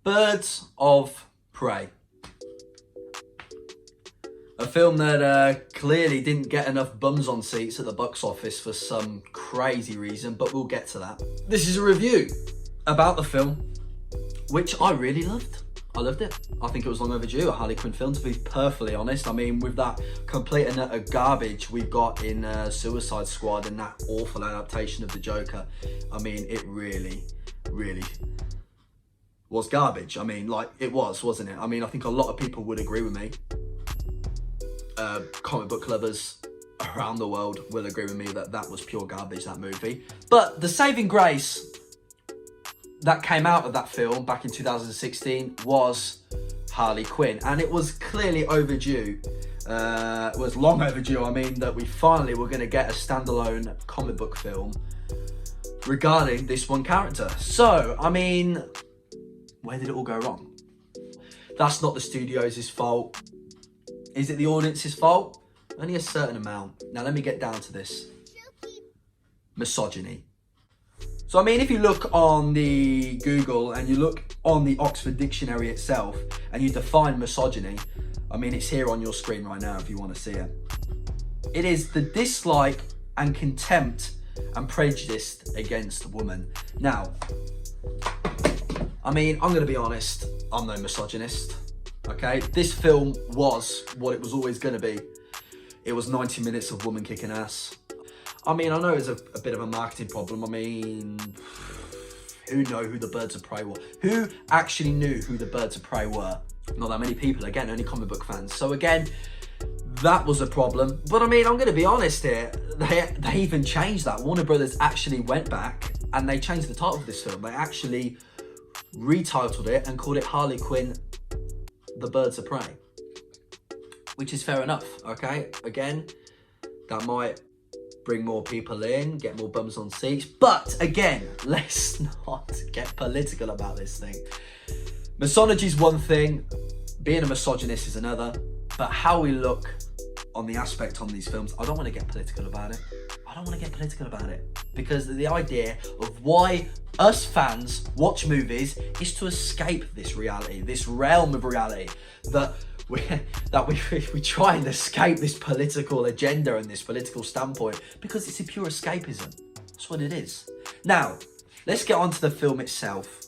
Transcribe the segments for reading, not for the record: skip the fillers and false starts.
Birds of Prey. A film that clearly didn't get enough bums on seats at the box office for some crazy reason, but we'll get to that. This is a review about the film, which I really loved. I loved it. I think it was long overdue, a Harley Quinn film, to be perfectly honest. I mean, with that complete and utter garbage we got in Suicide Squad and that awful adaptation of the Joker, I mean, it really was garbage. I mean, like, it was, wasn't it? I mean, I think a lot of people would agree with me. Comic book lovers around the world will agree with me that that was pure garbage, that movie. But the saving grace that came out of that film back in 2016 was Harley Quinn, and it was clearly overdue. It was long overdue, I mean, that we finally were going to get a standalone comic book film regarding this one character. So, I mean, where did it all go wrong? That's not the studio's fault. Is it the audience's fault? Only a certain amount. Now, let me get down to this. Misogyny. So, I mean, if you look on the Google and you look on the Oxford Dictionary itself and you define misogyny, I mean, it's here on your screen right now if you want to see it. It is the dislike and contempt and prejudice against women. Now, I mean, I'm going to be honest, I'm no misogynist, okay? This film was what it was always going to be. It was 90 minutes of woman kicking ass. I mean, I know it's a bit of a marketing problem. I mean, who know who the Birds of Prey were? Who actually knew who the Birds of Prey were? Not that many people, again, only comic book fans. So again, that was a problem. But I mean, I'm going to be honest here, they even changed that. Warner Brothers actually went back and they changed the title of this film. They actually retitled it and called it Harley Quinn, The Birds of Prey. Which is fair enough, okay? Again, that might bring more people in, get more bums on seats. But again, let's not get political about this thing. Misogyny is one thing, being a misogynist is another, but how we look on the aspect on these films, I don't want to get political about it. I don't want to get political about it because the idea of why us fans watch movies is to escape this reality, this realm of reality that we try and escape this political agenda and this political standpoint because it's a pure escapism. That's what it is. Now, let's get on to the film itself.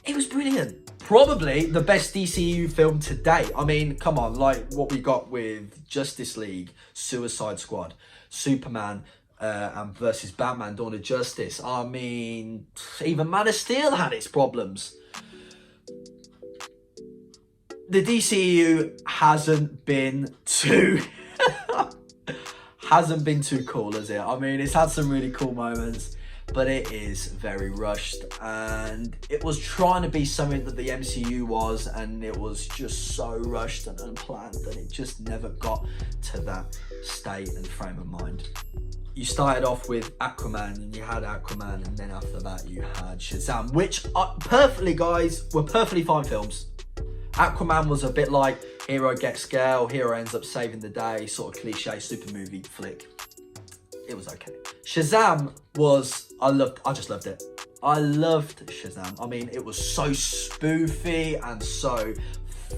It was brilliant. Probably the best DCU film to date. I mean, come on, like what we got with Justice League, Suicide Squad, Superman, and versus Batman, Dawn of Justice. I mean, even Man of Steel had its problems. The DCU hasn't been too cool, has it? I mean, it's had some really cool moments, but it is very rushed, and it was trying to be something that the MCU was, and it was just so rushed and unplanned that it just never got to that state and frame of mind. You started off with Aquaman, and you had Aquaman, and then after that you had Shazam, which are perfectly, guys, were perfectly fine films. Aquaman was a bit like hero gets girl, hero ends up saving the day, sort of cliche super movie flick. It was okay. Shazam was, I just loved it. I loved Shazam. I mean, it was so spoofy and so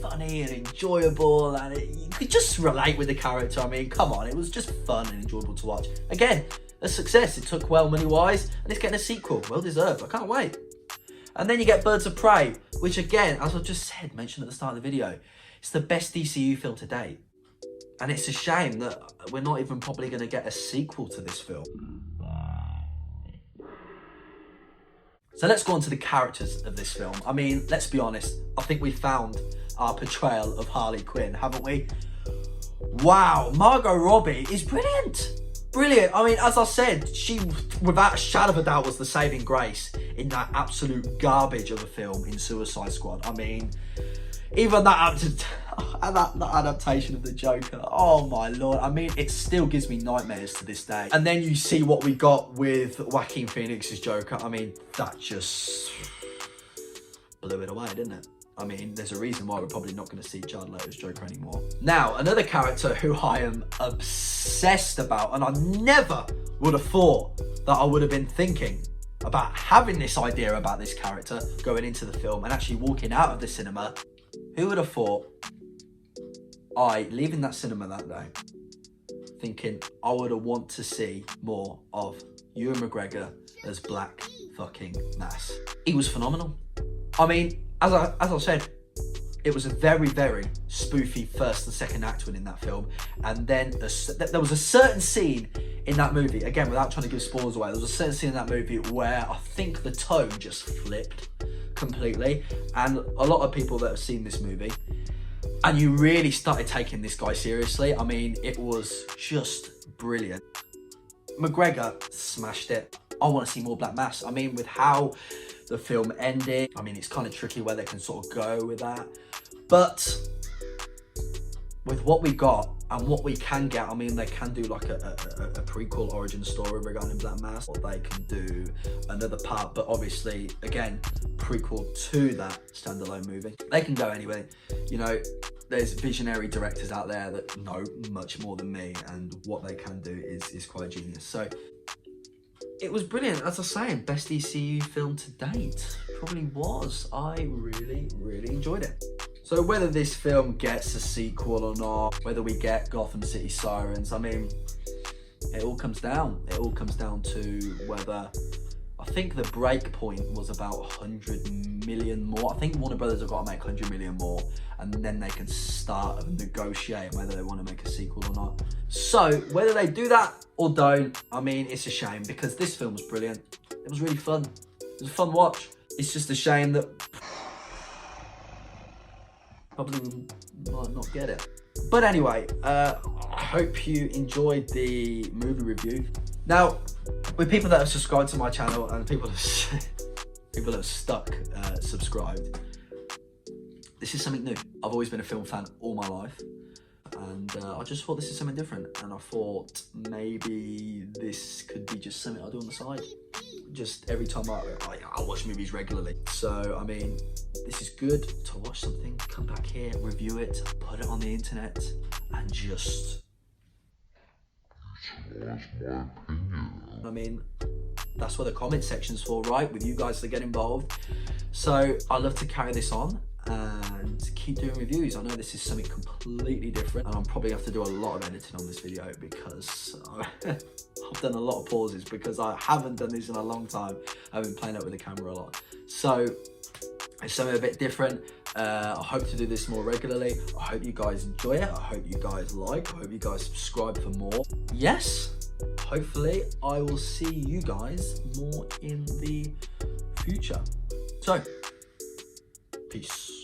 funny and enjoyable, and you could just relate with the character. I mean, come on, it was just fun and enjoyable to watch. Again, a success. It took well money-wise, and it's getting a sequel. Well deserved. I can't wait. And then you get Birds of Prey, which again, as I just said, mentioned at the start of the video, it's the best DCU film to date. And it's a shame that we're not even probably going to get a sequel to this film. So let's go on to the characters of this film. I mean, let's be honest, I think we found our portrayal of Harley Quinn, haven't we? Wow, Margot Robbie is brilliant. Brilliant. I mean, as I said, she, without a shadow of a doubt, was the saving grace in that absolute garbage of a film in Suicide Squad. I mean, even that adaptation of the Joker, oh my lord. I mean, it still gives me nightmares to this day. And then you see what we got with Joaquin Phoenix's Joker. I mean, that just blew it away, didn't it? I mean, there's a reason why we're probably not going to see Jared Leto's Joker anymore. Now, another character who I am obsessed about, and I never would have thought that I would have been thinking about having this idea about this character going into the film and actually walking out of the cinema. Who would have thought leaving that cinema that day thinking I would have want to see more of Ewan McGregor as Black fucking Mass. He was phenomenal. I mean, as I said, it was a very, very spoofy first and second act within that film. And then there was a certain scene in that movie, again, without trying to give spoilers away, there was a certain scene in that movie where I think the tone just flipped completely. And a lot of people that have seen this movie, and you really started taking this guy seriously. I mean, it was just brilliant. McGregor smashed it. I want to see more Black Mass. I mean, with how the film ended, I mean, it's kind of tricky where they can sort of go with that. But with what we got and what we can get, I mean, they can do like a prequel origin story regarding Black Mass, or they can do another part, but obviously, again, prequel to that standalone movie. They can go anyway. You know, there's visionary directors out there that know much more than me, and what they can do is quite genius. So it was brilliant. As I was saying, best DCU film to date. Probably was. I really, really enjoyed it. So whether this film gets a sequel or not, whether we get Gotham City Sirens, I mean, it all comes down. It all comes down to whether, I think the break point was about 100 million more. I think Warner Brothers have got to make 100 million more, and then they can start negotiating whether they want to make a sequel or not. So whether they do that or don't, I mean, it's a shame, because this film was brilliant. It was really fun. It was a fun watch. It's just a shame that probably might not get it. But anyway, I hope you enjoyed the movie review. Now, with people that have subscribed to my channel and people that have stuck subscribed, this is something new. I've always been a film fan all my life, and I just thought this is something different, and I thought maybe this could be just something I do on the side. Just every time I watch movies regularly. So, I mean, this is good to watch something, come back here, review it, put it on the internet, and just... I mean, that's what the comment section's for, right? With you guys to get involved. So I love to carry this on and keep doing reviews. I know this is something completely different, and I'll probably have to do a lot of editing on this video, because I've done a lot of pauses because I haven't done this in a long time. I've been playing up with the camera a lot. So it's something a bit different. I hope to do this more regularly. I hope you guys enjoy it. I hope you guys like. I hope you guys subscribe for more. Yes, hopefully I will see you guys more in the future. So, peace.